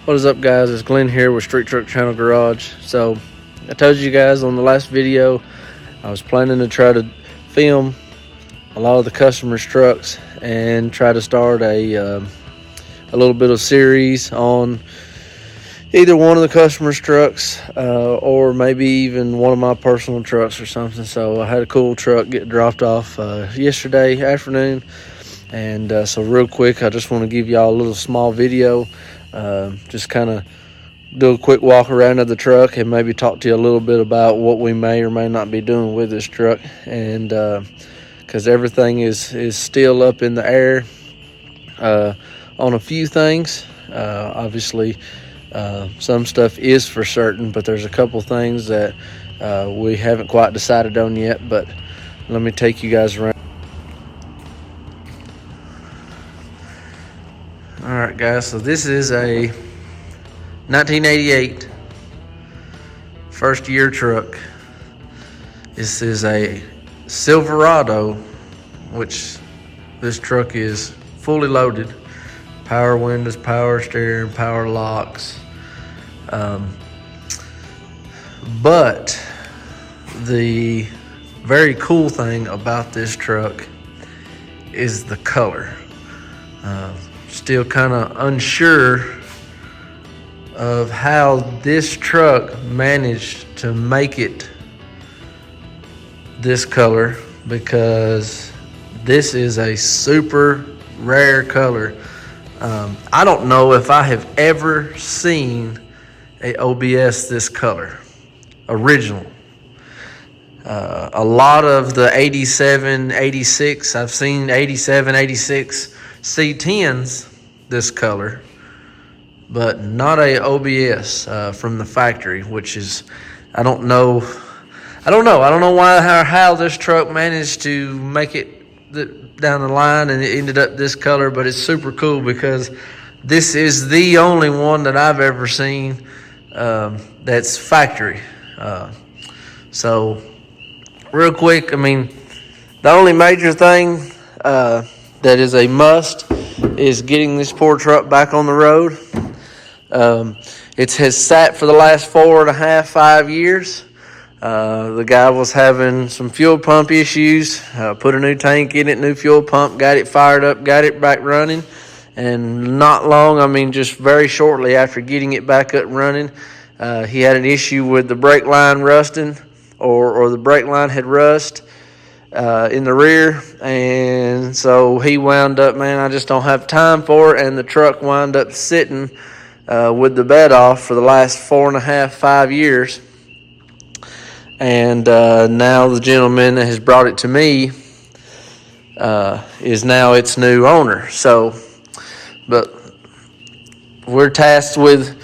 What is up, guys? It's Glenn here with Street Truck Channel Garage. So I told you guys on the last video I was planning to try to film a lot of the customers' trucks and try to start a little bit of series on either one of the customers' trucks or maybe even one of my personal trucks or something. So I had a cool truck get dropped off yesterday afternoon, and so real quick I just want to give y'all a little small video, just kind of do a quick walk around of the truck and maybe talk to you a little bit about what we may or may not be doing with this truck, and because everything is still up in the air on a few things. Obviously some stuff is for certain, but there's a couple things that we haven't quite decided on yet. But let me take you guys around. All right, guys, so this is a 1988 first year truck. This is a Silverado, which this truck is fully loaded. Power windows, power steering, power locks. But the very cool thing about this truck is the color. Still kind of unsure of how this truck managed to make it this color, because this is a super rare color. I don't know if I have ever seen a OBS this color, original. A lot of the 87, 86, I've seen 87, 86 C10s this color, but not a OBS from the factory, which is, I don't know why, how this truck managed to make it down the line and it ended up this color. But it's super cool because this is the only one that I've ever seen that's factory. So real quick, I mean, the only major thing that is a must is getting this poor truck back on the road. It has sat for the last 4.5, 5 years. The guy was having some fuel pump issues, put a new tank in it, new fuel pump, got it fired up, got it back running. And not long, I mean just very shortly after getting it back up and running, he had an issue with the brake line rusting, or the brake line had rust in the rear. And so he wound up, man, I just don't have time for it. And the truck wound up sitting with the bed off for the last 4.5, 5 years. And now the gentleman that has brought it to me is now its new owner. So, but we're tasked with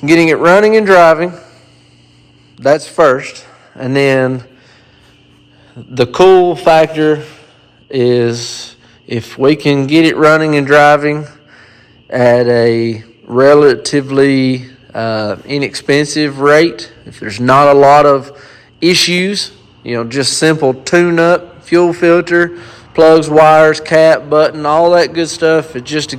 getting it running and driving. That's first. And then the cool factor is if we can get it running and driving at a relatively inexpensive rate, if there's not a lot of issues, just simple tune-up, fuel filter, plugs, wires, cap, button, all that good stuff. It's just to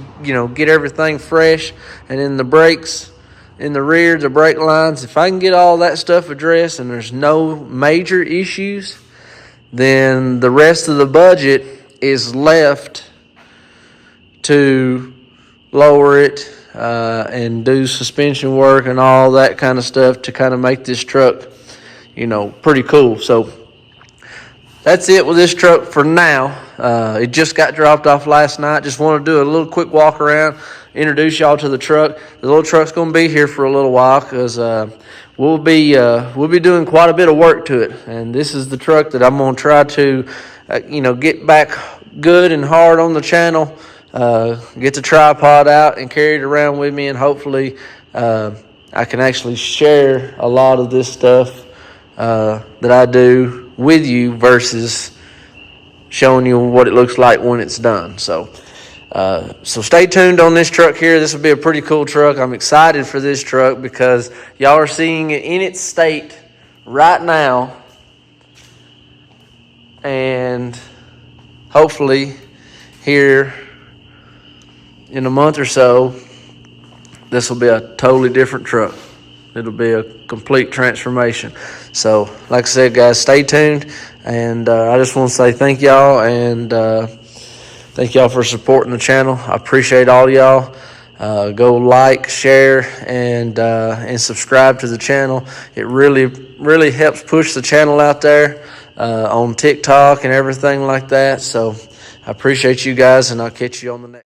get everything fresh. And then the brakes in the rear, the brake lines, if I can get all that stuff addressed and there's no major issues, then the rest of the budget is left to lower it and do suspension work and all that kind of stuff to kind of make this truck, pretty cool. So that's it with this truck for now. It just got dropped off last night. Just want to do a little quick walk around, introduce y'all to the truck. The little truck's going to be here for a little while because we'll be doing quite a bit of work to it. And this is the truck that I'm going to try to, get back good and hard on the channel. Get the tripod out and carry it around with me, and hopefully I can actually share a lot of this stuff that I do with you versus showing you what it looks like when it's done. So stay tuned on this truck here. This will be a pretty cool truck. I'm excited for this truck because y'all are seeing it in its state right now, and hopefully here in a month or so this will be a totally different truck. It'll be a complete transformation. So, like I said, guys, stay tuned. And I just want to say thank y'all, and thank y'all for supporting the channel. I appreciate all y'all. Go like, share, and subscribe to the channel. It really helps push the channel out there on TikTok and everything like that. So I appreciate you guys, and I'll catch you on the next.